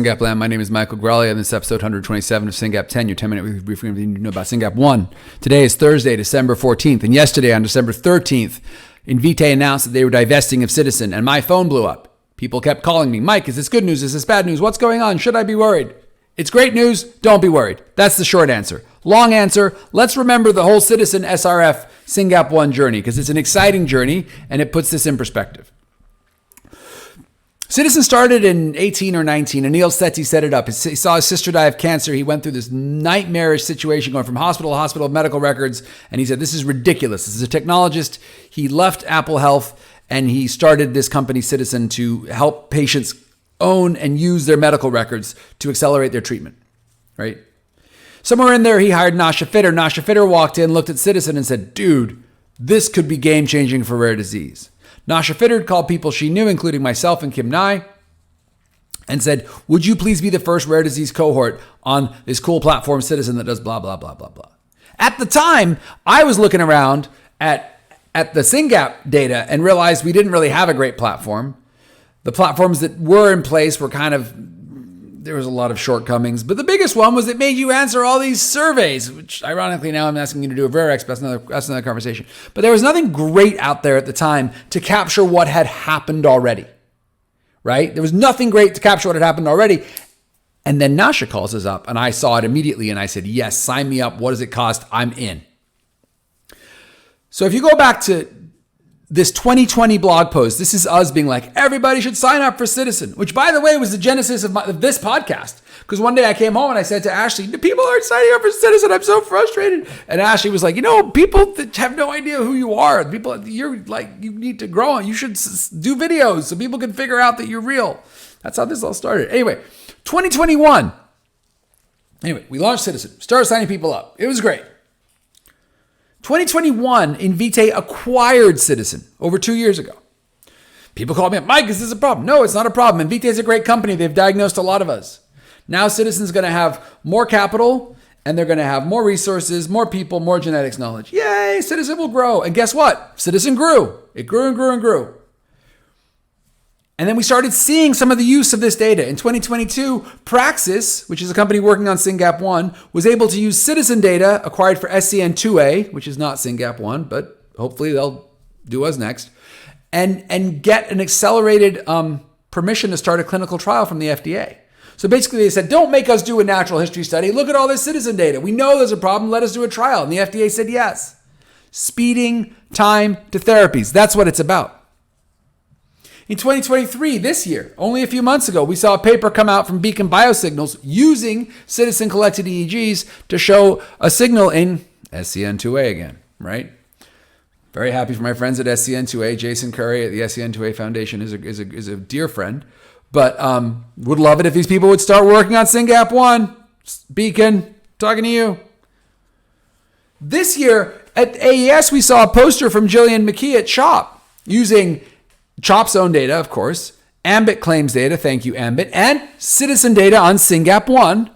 SYNGAP1. My name is Michael Grelli, and this is episode 127 of SYNGAP1, your 10-minute briefing of everything you know about SYNGAP1. Today is Thursday, December 14th, and yesterday on December 13th, Invitae announced that they were divesting of Ciitizen, and my phone blew up. People kept calling me, Mike, is this good news? Is this bad news? What's going on? Should I be worried? It's great news. Don't be worried. That's the short answer. Long answer, let's remember the whole Ciitizen SRF SYNGAP1 journey, because it's an exciting journey, and it puts this in perspective. Ciitizen started in 18 or 19. Anil Sethi set it up. He saw his sister die of cancer. He went through this nightmarish situation going from hospital to hospital, medical records. And he said, this is ridiculous. This is a technologist. He left Apple Health and he started this company, Ciitizen, to help patients own and use their medical records to accelerate their treatment, right? Somewhere in there, he hired Nasha Fitter. Nasha Fitter walked in, looked at Ciitizen and said, dude, this could be game-changing for rare disease. Nasha Fitter called people she knew, including myself and Kim Nye, and said, would you please be the first rare disease cohort on this cool platform Ciitizen that does blah, blah, blah, blah, blah. At the time, I was looking around at the SYNGAP data and realized we didn't really have a great platform. The platforms that were in place were there was a lot of shortcomings, but the biggest one was it made you answer all these surveys, which ironically now I'm asking you to do a Verex, but that's another conversation. But there was nothing great out there at the time to capture what had happened already, right? There was nothing great to capture what had happened already. And then Nasha calls us up and I saw it immediately and I said, yes, sign me up. What does it cost? I'm in. So if you go back to this 2020 blog post, this is us being like, everybody should sign up for Ciitizen, which by the way was the genesis of this podcast. Because one day I came home and I said to Ashley, people aren't signing up for Ciitizen. I'm so frustrated. And Ashley was like, people that have no idea who you are, people, you need to grow on. You should do videos so people can figure out that you're real. That's how this all started. Anyway, 2021. Anyway, we launched Ciitizen, started signing people up. It was great. 2021, Invitae acquired Ciitizen over 2 years ago. People called me up, Mike, is this a problem? No, it's not a problem. Invitae is a great company. They've diagnosed a lot of us. Now Ciitizen's going to have more capital and they're going to have more resources, more people, more genetics knowledge. Yay, Ciitizen will grow. And guess what? Ciitizen grew. It grew and grew and grew. And then we started seeing some of the use of this data. In 2022, Praxis, which is a company working on SYNGAP1, was able to use Ciitizen data acquired for SCN2A, which is not SYNGAP1, but hopefully they'll do us next, and get an accelerated permission to start a clinical trial from the FDA. So basically they said, don't make us do a natural history study. Look at all this Ciitizen data. We know there's a problem. Let us do a trial. And the FDA said yes. Speeding time to therapies. That's what it's about. In 2023, this year, only a few months ago, we saw a paper come out from Beacon Biosignals using Ciitizen collected EEGs to show a signal in SCN2A again, right? Very happy for my friends at SCN2A. Jason Curry at the SCN2A Foundation is a dear friend, but would love it if these people would start working on SYNGAP1. Beacon, talking to you. This year at AES, we saw a poster from Jillian McKee at CHOP using CHOP's own data, of course, Ambit claims data, thank you Ambit, and Ciitizen data on SYNGAP1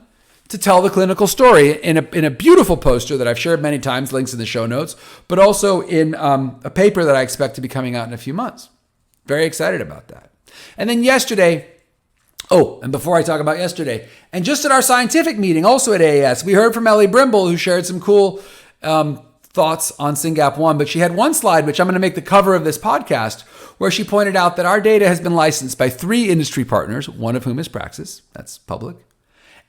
to tell the clinical story in a beautiful poster that I've shared many times, links in the show notes, but also in a paper that I expect to be coming out in a few months. Very excited about that. And then yesterday, and before I talk about yesterday, and just at our scientific meeting, also at AES, we heard from Ellie Brimble, who shared some cool thoughts on SYNGAP1, but she had one slide, which I'm going to make the cover of this podcast, where she pointed out that our data has been licensed by 3 industry partners, one of whom is Praxis, that's public,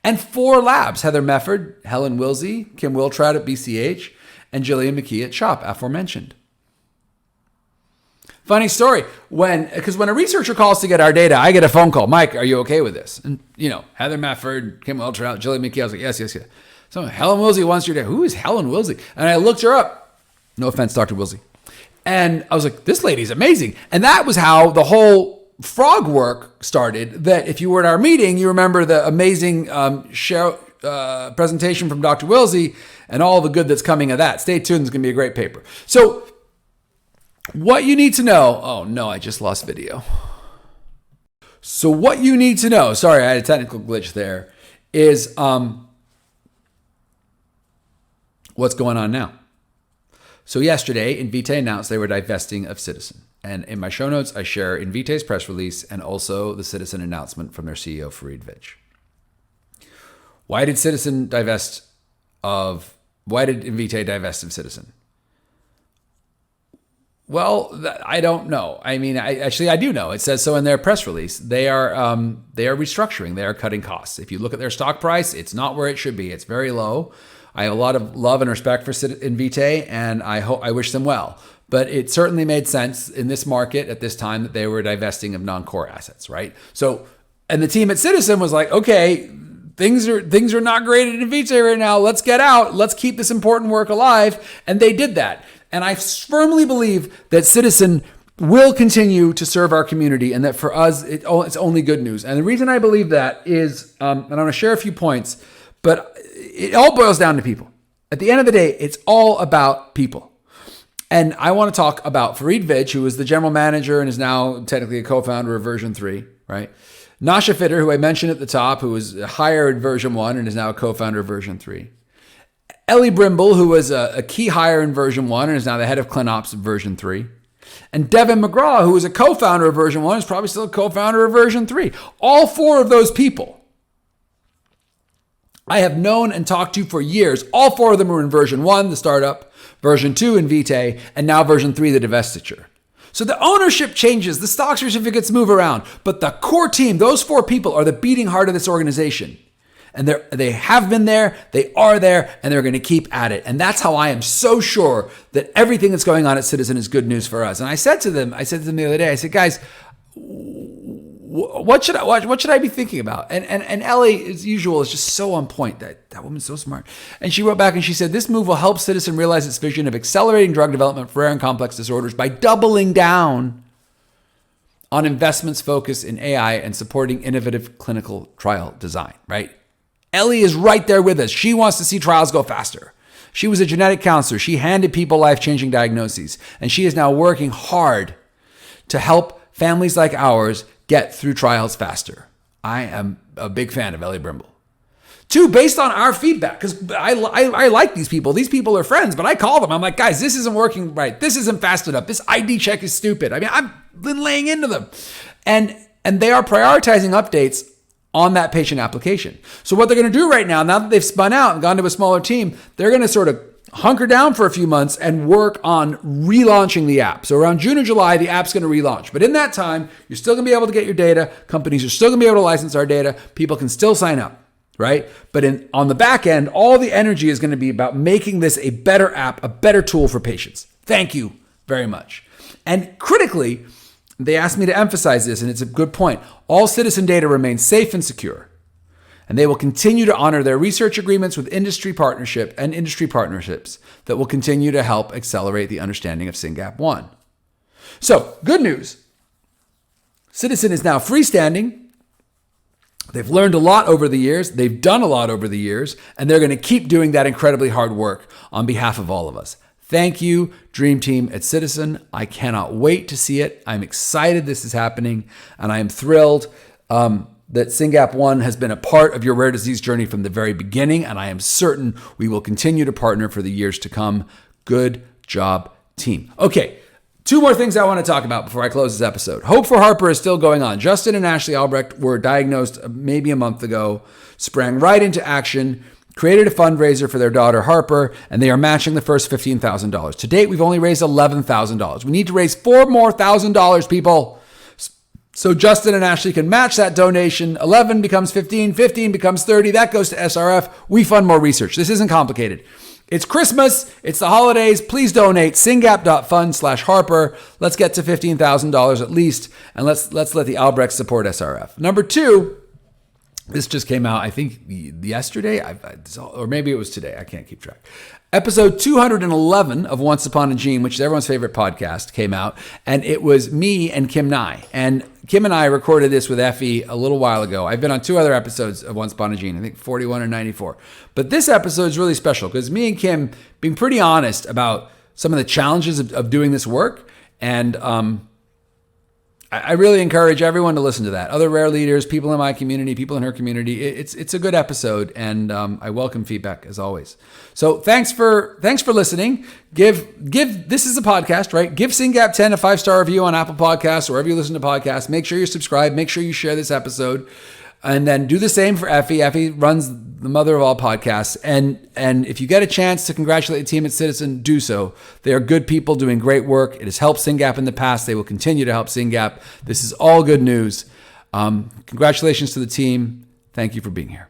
and 4 labs, Heather Mefford, Helen Wilsey, Kim Wiltrout at BCH, and Jillian McKee at CHOP, aforementioned. Funny story, because when a researcher calls to get our data, I get a phone call, Mike, are you okay with this? And, Heather Mefford, Kim Wiltrout, Jillian McKee, I was like, yes. So Helen Wilsey wants your data. Who is Helen Wilsey? And I looked her up. No offense, Dr. Wilsey. And I was like, this lady's amazing. And that was how the whole frog work started. That if you were at our meeting, you remember the amazing presentation from Dr. Wilsey and all the good that's coming of that. Stay tuned. It's going to be a great paper. So what you need to know. Oh, no, I just lost video. So what you need to know. Sorry, I had a technical glitch there. Is what's going on now? So yesterday, Invitae announced they were divesting of Ciitizen. And in my show notes, I share Invitae's press release and also the Ciitizen announcement from their CEO, Fareed Vij. Why did Invitae divest of Ciitizen? Well, I don't know. I mean, I do know. It says so in their press release. They are restructuring. They are cutting costs. If you look at their stock price, it's not where it should be. It's very low. I have a lot of love and respect for Invitae, and I wish them well. But it certainly made sense in this market at this time that they were divesting of non-core assets, right? So, and the team at Ciitizen was like, okay, things are not great at Invitae right now. Let's get out. Let's keep this important work alive. And they did that. And I firmly believe that Ciitizen will continue to serve our community, and that for us, it's only good news. And the reason I believe that is, and I'm going to share a few points, but it all boils down to people. At the end of the day, it's all about people. And I want to talk about Fareed Vij, who was the general manager and is now technically a co-founder of version 3, right? Nasha Fitter, who I mentioned at the top, who was hired in version 1 and is now a co-founder of version 3. Ellie Brimble, who was a key hire in version 1 and is now the head of ClinOps of version 3. And Devin McGraw, who was a co-founder of version 1, is probably still a co-founder of version 3. All 4 of those people I have known and talked to for years. All 4 of them were in version 1, the startup, version 2, Invitae, and now version 3, the divestiture. So the ownership changes, the stock certificates move around, but the core team, those 4 people are the beating heart of this organization. And they have been there, they are there, and they're going to keep at it. And that's how I am so sure that everything that's going on at Ciitizen is good news for us. And I said to them the other day, I said, guys, what should I be thinking about? And Ellie, as usual, is just so on point. That woman's so smart. And she wrote back and she said, this move will help Ciitizen realize its vision of accelerating drug development for rare and complex disorders by doubling down on investments focused in AI and supporting innovative clinical trial design, right? Ellie is right there with us. She wants to see trials go faster. She was a genetic counselor. She handed people life-changing diagnoses, and she is now working hard to help families like ours get through trials faster. I am a big fan of Ellie Brimble. 2, based on our feedback, because I like these people. These people are friends, but I call them. I'm like, guys, this isn't working right. This isn't fast enough. This ID check is stupid. I mean, I've been laying into them. And they are prioritizing updates on that patient application. So what they're going to do right now that they've spun out and gone to a smaller team, they're going to sort of hunker down for a few months and work on relaunching the app. So around June or July, the app's going to relaunch. But in that time, you're still going to be able to get your data. Companies are still going to be able to license our data. People can still sign up, right? But on the back end, all the energy is going to be about making this a better app, a better tool for patients. Thank you very much. And critically, they asked me to emphasize this, and it's a good point. All Ciitizen data remains safe and secure, and they will continue to honor their research agreements with industry partnerships that will continue to help accelerate the understanding of SYNGAP1. So, good news. Ciitizen is now freestanding. They've learned a lot over the years. They've done a lot over the years, and they're going to keep doing that incredibly hard work on behalf of all of us. Thank you, Dream Team at Ciitizen. I cannot wait to see it. I'm excited this is happening, and I am thrilled that SYNGAP1 has been a part of your rare disease journey from the very beginning, and I am certain we will continue to partner for the years to come. Good job, team. Okay, 2 more things I want to talk about before I close this episode. Hope for Harper is still going on. Justin and Ashley Albrecht were diagnosed maybe a month ago, sprang right into action, created a fundraiser for their daughter, Harper, and they are matching the first $15,000. To date, we've only raised $11,000. We need to raise $4 more thousand, people. So Justin and Ashley can match that donation. 11 becomes 15, 15 becomes 30. That goes to SRF. We fund more research. This isn't complicated. It's Christmas. It's the holidays. Please donate. SYNGAP.fund/Harper. Let's get to $15,000 at least, and let's let the Albrechts support SRF. Number 2, this just came out, I think, yesterday, or maybe it was today. I can't keep track. Episode 211 of Once Upon a Gene, which is everyone's favorite podcast, came out, and it was me and Kim Nye. And Kim and I recorded this with Effie a little while ago. I've been on 2 other episodes of Once Upon a Gene, I think 41 or 94. But this episode is really special because me and Kim being pretty honest about some of the challenges of doing this work, and I really encourage everyone to listen to that. Other rare leaders, people in my community, people in her community. It's a good episode, and I welcome feedback as always. So thanks for listening. Give this is a podcast, right? Give SYNGAP1 a 5-star review on Apple Podcasts or wherever you listen to podcasts. Make sure you subscribe. Make sure you share this episode, and then do the same for Effie. Effie runs the mother of all podcasts. And if you get a chance to congratulate the team at Ciitizen, do so. They are good people doing great work. It has helped SYNGAP in the past. They will continue to help SYNGAP. This is all good news. Congratulations to the team. Thank you for being here.